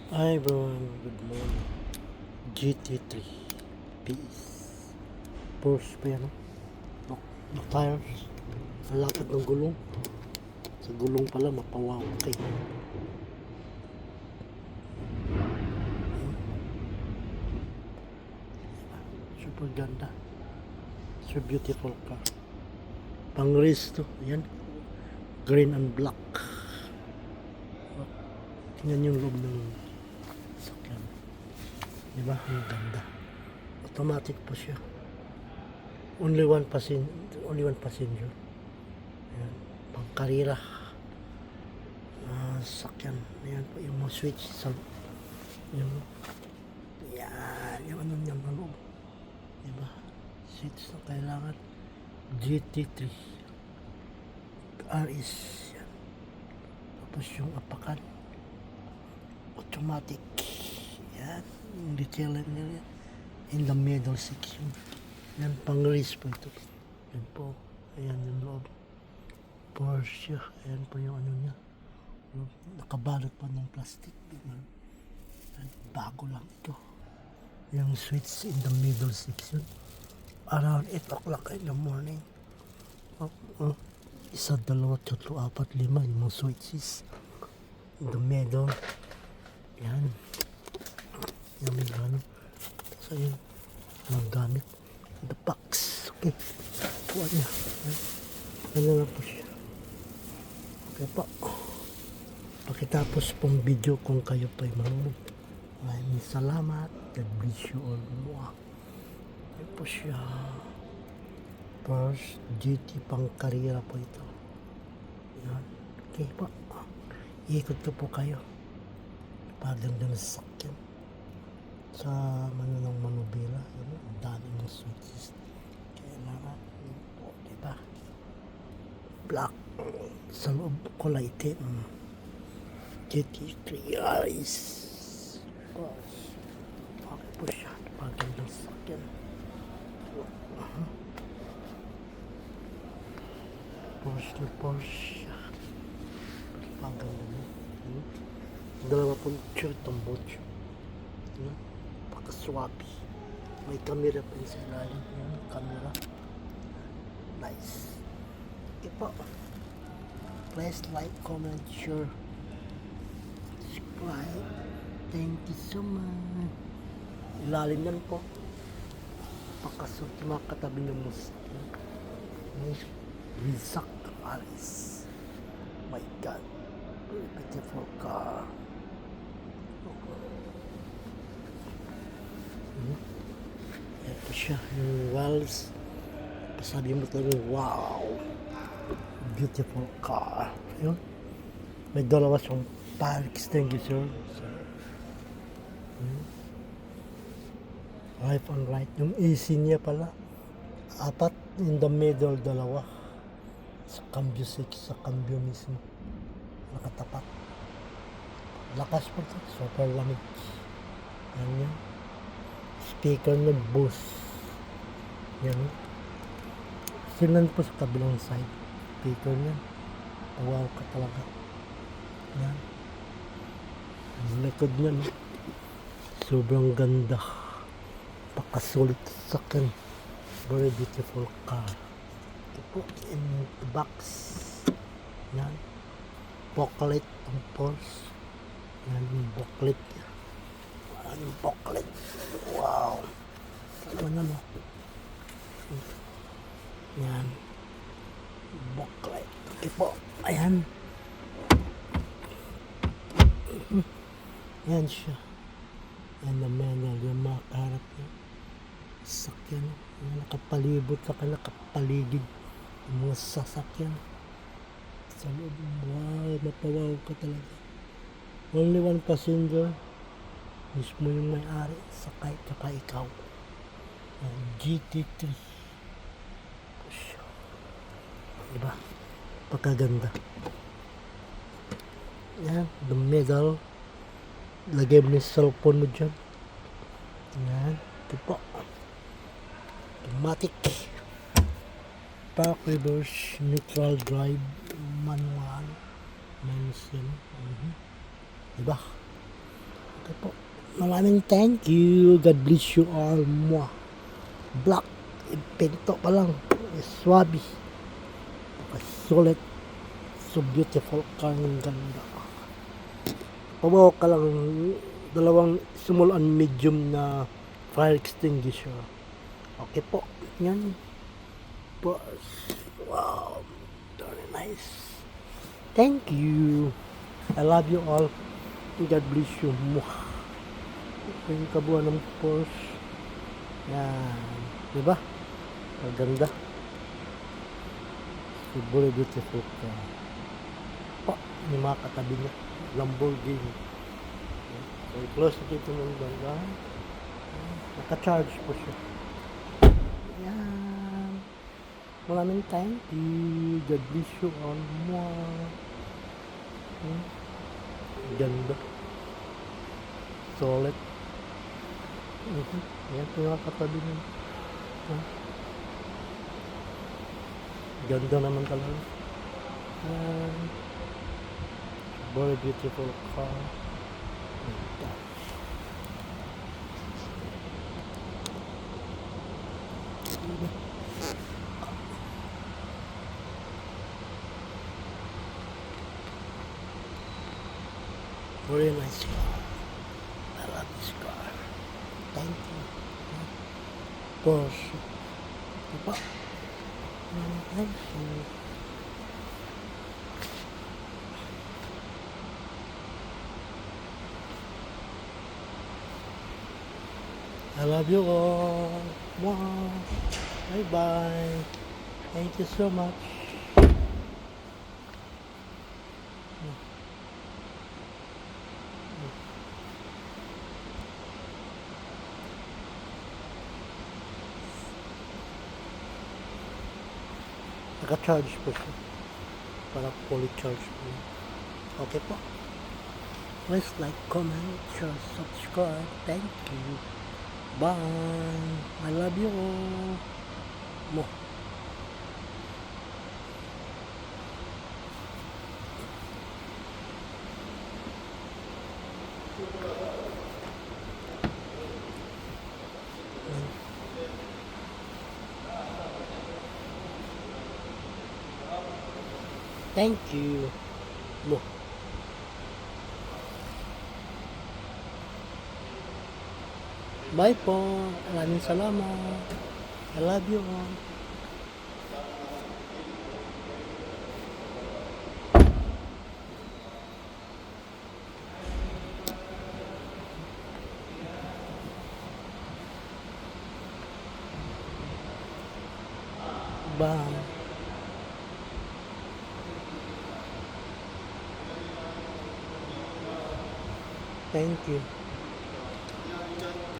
Hi everyone, good morning. GT3 PS Porsche pa yan, no? No tires. Ang lapad ng gulong. Sa gulong pala, mapawaw. Okay. Super ganda. So beautiful car. Pang race to. Ayan. Green and black. Tingnan yung loob ng sakyan. Diba? Ang ganda. Automatic po siya. Only one passenger. Ayan. Pang karira. Sakyan. Ayan po yung mga switch sa yung yan. Yung ano niya ng loob. Diba? Switch na kailangan. GT3 RS. Yan. Tapos yung apakan. Automatic. Yan. Yung detailing nila. In the middle section. Yan, pang race po ito. Yan po. Ayan yung loob. Porsche. Ayan po yung ano niya. Nakabalot pa ng plastic. Yan, bago lang ito. Yung switch in the middle section. Around 8 o'clock in the morning. Isa, dalawa, tatlo, apat, lima. Yung mga switches. In the middle. Yan. Yan may gano'n. So yun. Mga gamit. The box. Okay. Puwan niya. Ano lang po siya. Okay po. Pakitapos pong video kung kayo pa'y marunong. Maraming salamat. God bless you all more. Ayan po siya. First GT pang karera po ito. Yan. Okay po. Ikot ko po kayo. Paganda na sasakyan. Sa Mananang Manubela. Ang dami ng switches. Kailangan. Yan po. Diba? Black. Sa loob kulay itim. GT3 eyes. Okay po siya. Pagandang sasakyan. Porsche na Porsche. Paganda na. Dalawa pong shirt ang botch. Pakaswabi. May camera pa sa ilalim. Camera. Nice. Okay po. Please like, comment, share, subscribe. Thank you so much. Ilalim yan po. Pakasot mga katabi ng musik. Rizak Aris. My God. Very beautiful car. Ito siya. Yung walls. Pasabi mo talaga, wow. Beautiful car. Yun. May dalawa siyang fire extinguisher. So, left and right. Yung AC niya pala. Apat. In the middle, dalawa. Sa cambio 6. Sa cambio mismo. Nakatapat. Lakas po ito. Super lamig. Yan yan. Speaker na Bose. Yan. Sinan po sa kabilang side. Speaker niya. Wow ka talaga. Yan. Ang likod niya, no? Sobrang ganda. Pakasulit sa akin. Very beautiful car. Ito po in the box. Yan. Booklet ang Porsche. Yan yung booklet niya. Yan yung booklet. Wow. Ano na, no? Yan. Booklet. Okay po. Ayan. Yan siya. Yan na manual. Yung mga kaharap niya. Sasakyan. Yung nakapalibot sa kanya. Nakapaligid. Yung mga sasakyan. Sa loob. Wow. Mapawaw ka talaga. Only one passenger. Mismo yung may-ari. Sakay. Tsaka ikaw. GT3. Diba? Pagkaganda. Yan. The middle. Lagay mo yung cellphone mo dyan. Yan. Ito po. Automatic. Park reverse. Neutral drive. Manual. Minus yan. Diba? Okay po. Maraming thank you. God bless you all. Mwah. Black. Pinto pa lang. Swabe. Sulit. So beautiful car ng ganda. Pabawa ka lang dalawang small and medium na fire extinguisher. Okay po. Yan. Wow. Very nice. Thank you. I love you all. God bless you. Ito yung kabuuan ng Porsche. Yan. Diba? Maganda. Very beautiful car. Yung mga katabi niya. Lamborghini. So, close na dito ng banda. Naka-charge po siya. Yan. Maraming thank you. God bless you all more. Ganda. Solid. Yan po yung katabi niya. Ganda naman talaga. Very beautiful car. Very nice car. I love this car. Thank you. Porsche. Diba? Thank you. I love you all. Wow. Bye bye. Thank you so much. Naka-charge po siya. Para fully charge po. Okay po. Please like, comment, share, subscribe. Thank you. Bye. I love you all. Mo. Thank you. Mo. Bye po. Maraming salamat. I love you all. Bye. Thank you.